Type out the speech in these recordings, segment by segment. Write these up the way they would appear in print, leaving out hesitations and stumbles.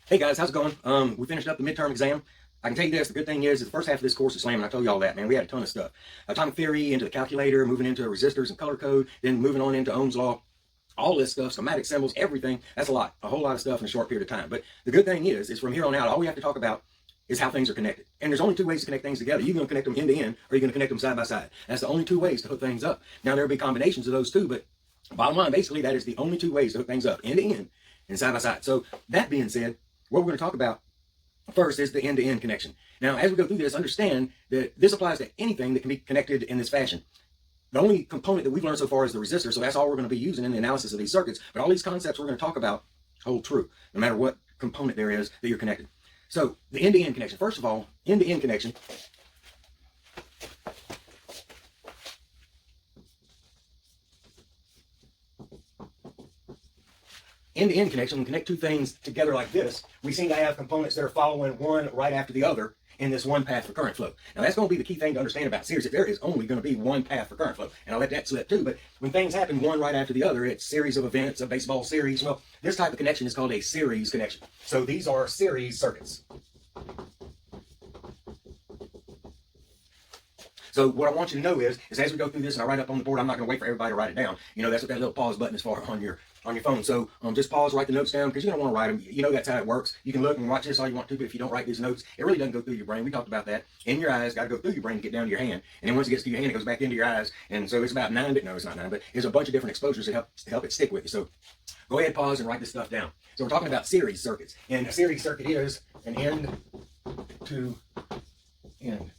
Hey guys, how's it going? We finished up the midterm exam. I can tell you this, the good thing is the first half of this course is slamming. I told you all that, man. We had a ton of stuff. Atomic theory, into the calculator, moving into resistors and color code, then moving on into Ohm's law. All this stuff, schematic symbols, everything. That's a lot, a whole lot of stuff in a short period of time. But the good thing is from here on out, all we have to talk about is how things are connected. And there's only two ways to connect things together. You're going to connect them end to end, or you're going to connect them side by side. That's the only two ways to hook things up. Now, there'll be combinations of those two, but bottom line, basically, that is the only two ways to hook things up, end to end and side by side. So that being said, what we're going to talk about first is the end-to-end connection. Now, as we go through this, understand that this applies to anything that can be connected in this fashion. The only component that we've learned so far is the resistor, so that's all we're going to be using in the analysis of these circuits. But all these concepts we're going to talk about hold true, no matter what component there is that you're connected. So the end-to-end connection. First of all, end-to-end connection. End-to-end connection, when we connect two things together like this, we seem to have components that are following one right after the other in this one path for current flow. Now that's going to be the key thing to understand about series. There is only going to be one path for current flow, and I'll let that slip too. But when things happen one right after the other, it's series of events, a baseball series. Well, this type of connection is called a series connection. So these are series circuits. So what I want you to know is as we go through this, and I write up on the board, I'm not going to wait for everybody to write it down. You know, that's what that little pause button is for on your phone. So just pause, write the notes down, because you're going to want to write them. You know that's how it works. You can look and watch this all you want to, but if you don't write these notes, it really doesn't go through your brain. We talked about that. In your eyes, got to go through your brain to get down to your hand. And then once it gets to your hand, it goes back into your eyes. And so it's about it's not 9, but there's a bunch of different exposures that help it stick with you. So go ahead, pause, and write this stuff down. So we're talking about series circuits. And a series circuit is an end to end.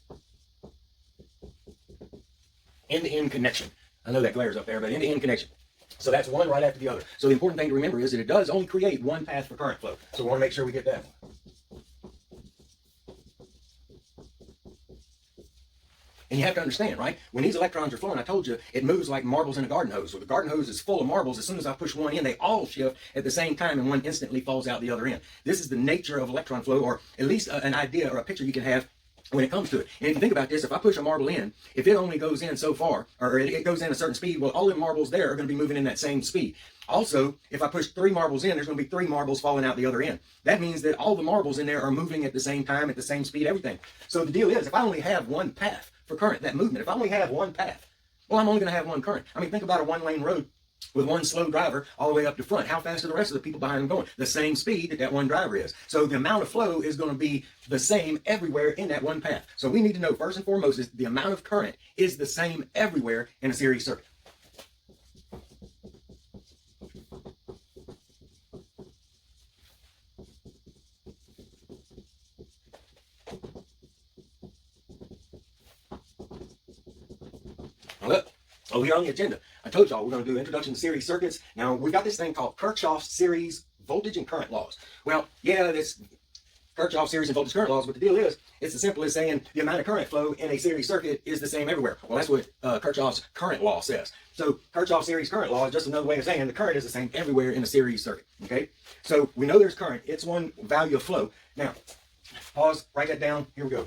End-to-end connection. I know that glares up there, but end-to-end connection. So that's one right after the other. So the important thing to remember is that it does only create one path for current flow. So we want to make sure we get that. And you have to understand, right? When these electrons are flowing, I told you, it moves like marbles in a garden hose. So the garden hose is full of marbles. As soon as I push one in, they all shift at the same time, and one instantly falls out the other end. This is the nature of electron flow, or at least an idea or a picture you can have when it comes to it. And if you think about this, if I push a marble in, if it only goes in so far, or it goes in a certain speed, well, all the marbles there are going to be moving in that same speed. Also, if I push 3 marbles in, there's going to be 3 marbles falling out the other end. That means that all the marbles in there are moving at the same time, at the same speed, everything. So the deal is, if I only have one path for current, that movement, if I only have one path, well, I'm only going to have one current. I mean, think about a one-lane road with one slow driver all the way up to front. How fast are the rest of the people behind them going? The same speed that one driver is. So the amount of flow is going to be the same everywhere in that one path. So we need to know first and foremost is the amount of current is the same everywhere in a series circuit. Look, over here on the agenda, I told y'all we're going to do introduction to series circuits. Now, we got this thing called Kirchhoff's series voltage and current laws. Well, yeah, that's Kirchhoff series and voltage current laws, but the deal is, it's as simple as saying the amount of current flow in a series circuit is the same everywhere. Well, that's what Kirchhoff's current law says. So Kirchhoff series current law is just another way of saying the current is the same everywhere in a series circuit, okay? So we know there's current. It's one value of flow. Now, pause, write that down. Here we go.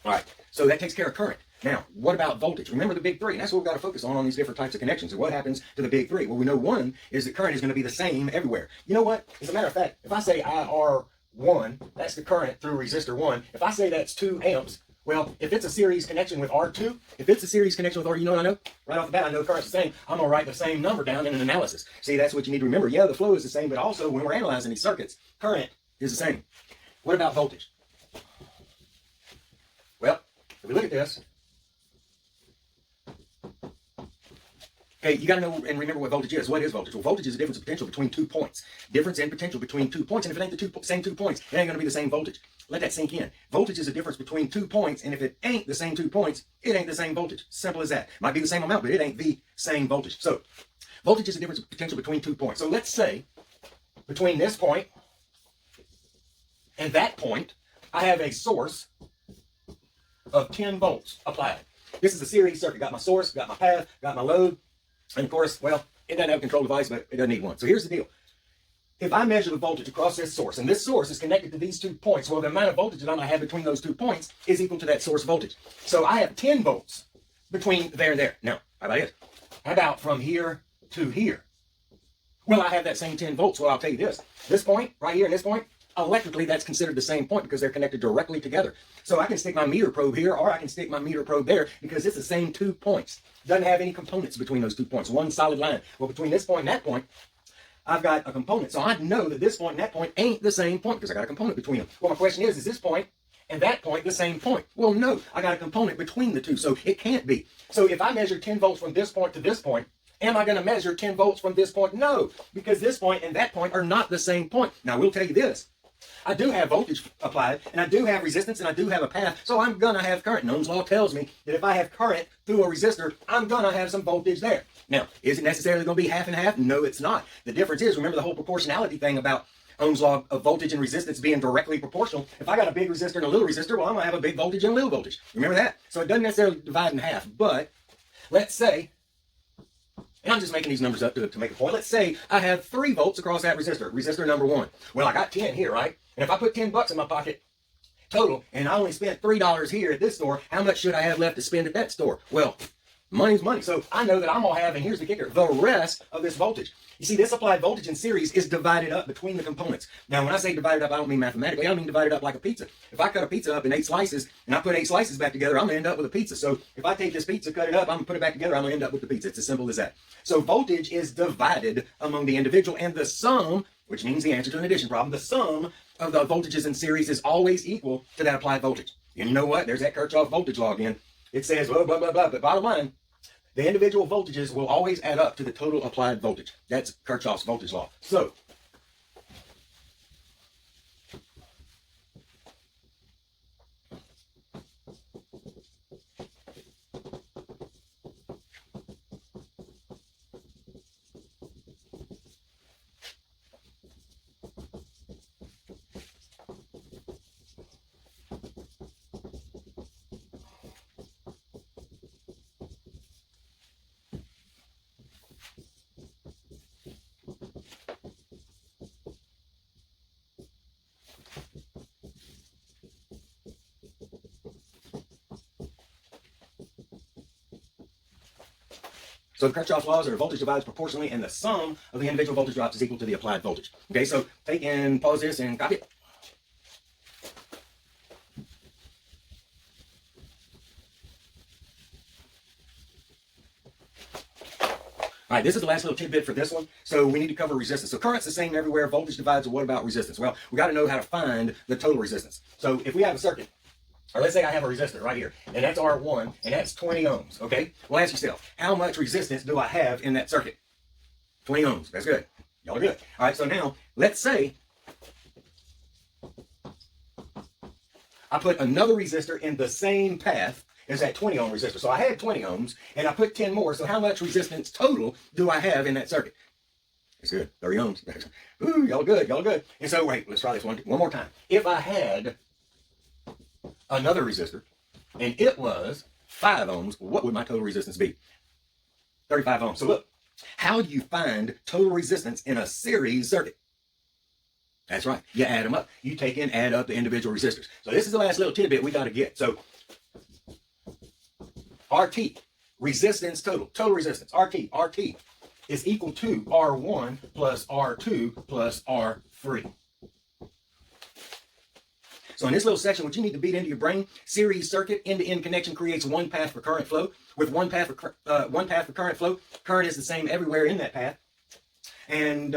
All right, so that takes care of current. Now, what about voltage? Remember the big 3, and that's what we've got to focus on these different types of connections. And what happens to the big 3? Well, we know one is that current is going to be the same everywhere. You know what? As a matter of fact, if I say IR1, that's the current through resistor 1. If I say that's 2 amps, well, if it's a series connection with R2, if it's a series connection with R, you know what I know? Right off the bat, I know the current's the same. I'm going to write the same number down in an analysis. See, that's what you need to remember. Yeah, the flow is the same, but also when we're analyzing these circuits, current is the same. What about voltage? Well, if we look at this, okay, you got to know and remember what voltage is. What is voltage? Well, voltage is the difference of potential between 2 points. Difference in potential between 2 points. And if it ain't the same 2 points, it ain't going to be the same voltage. Let that sink in. Voltage is the difference between 2 points. And if it ain't the same 2 points, it ain't the same voltage. Simple as that. Might be the same amount, but it ain't the same voltage. So voltage is the difference of potential between 2 points. So let's say between this point and that point, I have a source of 10 volts applied. This is a series circuit. Got my source, got my path, got my load. And of course, well, it doesn't have a control device, but it doesn't need one. So here's the deal. if I measure the voltage across this source, and this source is connected to these 2 points, well, the amount of voltage that I'm going to have between those 2 points is equal to that source voltage. So I have 10 volts between there and there. Now, how about this? How about from here to here? Well, I have that same 10 volts. Well, I'll tell you this. This point, right here and this point, electrically, that's considered the same point because they're connected directly together. So I can stick my meter probe here, or I can stick my meter probe there because it's the same 2 points. Doesn't have any components between those 2 points. One solid line. Well, between this point and that point, I've got a component. So I know that this point and that point ain't the same point because I got a component between them. Well, my question is this point and that point the same point? Well, no. I got a component between the two, so it can't be. So if I measure 10 volts from this point to this point, am I going to measure 10 volts from this point? No, because this point and that point are not the same point. Now, we'll tell you this. I do have voltage applied, and I do have resistance, and I do have a path, so I'm going to have current. And Ohm's law tells me that if I have current through a resistor, I'm going to have some voltage there. Now, is it necessarily going to be half and half? No, it's not. The difference is, remember the whole proportionality thing about Ohm's law of voltage and resistance being directly proportional. If I got a big resistor and a little resistor, well, I'm going to have a big voltage and a little voltage. Remember that? So it doesn't necessarily divide in half, but let's say, and I'm just making these numbers up to make a point. Let's say I have 3 volts across that resistor, resistor number 1. Well, I got 10 here, right? And if I put 10 bucks in my pocket total, and I only spent $3 here at this store, how much should I have left to spend at that store? Well, money's money. So I know that I'm going to have, and here's the kicker, the rest of this voltage. You see, this applied voltage in series is divided up between the components. Now, when I say divided up, I don't mean mathematically. I mean divided up like a pizza. If I cut a pizza up in 8 slices, and I put 8 slices back together, I'm going to end up with a pizza. So if I take this pizza, cut it up, I'm going to put it back together, I'm going to end up with the pizza. It's as simple as that. So voltage is divided among the individual, and the sum, which means the answer to an addition problem, the sum of the voltages in series is always equal to that applied voltage. And you know what? There's that Kirchhoff voltage law again. It says, well, blah, blah, blah, but bottom line, the individual voltages will always add up to the total applied voltage. That's Kirchhoff's voltage law. So, the Kirchhoff's laws are voltage divides proportionally, and the sum of the individual voltage drops is equal to the applied voltage. Okay, so take and pause this and copy it. All right, this is the last little tidbit for this one. So we need to cover resistance. So current's the same everywhere. Voltage divides, what about resistance? Well, we got to know how to find the total resistance. So if we have a circuit, or let's say I have a resistor right here, and that's R1, and that's 20 ohms, okay? Well, ask yourself, how much resistance do I have in that circuit? 20 ohms, that's good. Y'all are good. All right, so now, let's say I put another resistor in the same path as that 20 ohm resistor. So I had 20 ohms, and I put 10 more, so how much resistance total do I have in that circuit? It's good, 30 ohms. Ooh, y'all good, y'all good. And so, wait, let's try this one more time. If I had another resistor, and it was 5 ohms, what would my total resistance be? 35 ohms. So look, how do you find total resistance in a series circuit? That's right. You add them up. You take and add up the individual resistors. So this is the last little tidbit we got to get. So RT, resistance total resistance, RT is equal to R1 plus R2 plus R3. So in this little section, what you need to beat into your brain, series circuit, end-to-end connection creates one path for current flow. With one path for current flow, current is the same everywhere in that path. And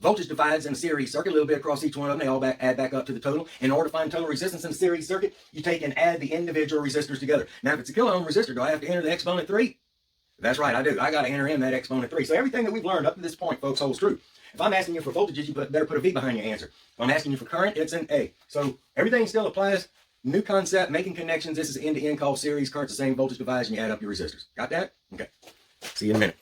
voltage divides in a series circuit, a little bit across each one of them. They all add back up to the total. In order to find total resistance in a series circuit, you take and add the individual resistors together. Now, if it's a kilo ohm resistor, do I have to enter the exponent 3? That's right, I do. I got to enter in that exponent 3. So everything that we've learned up to this point, folks, holds true. If I'm asking you for voltages, you better put a V behind your answer. If I'm asking you for current, it's an A. So everything still applies. New concept, making connections. This is end-to-end called series. Current's the same, voltage divides, and you add up your resistors. Got that? Okay. See you in a minute.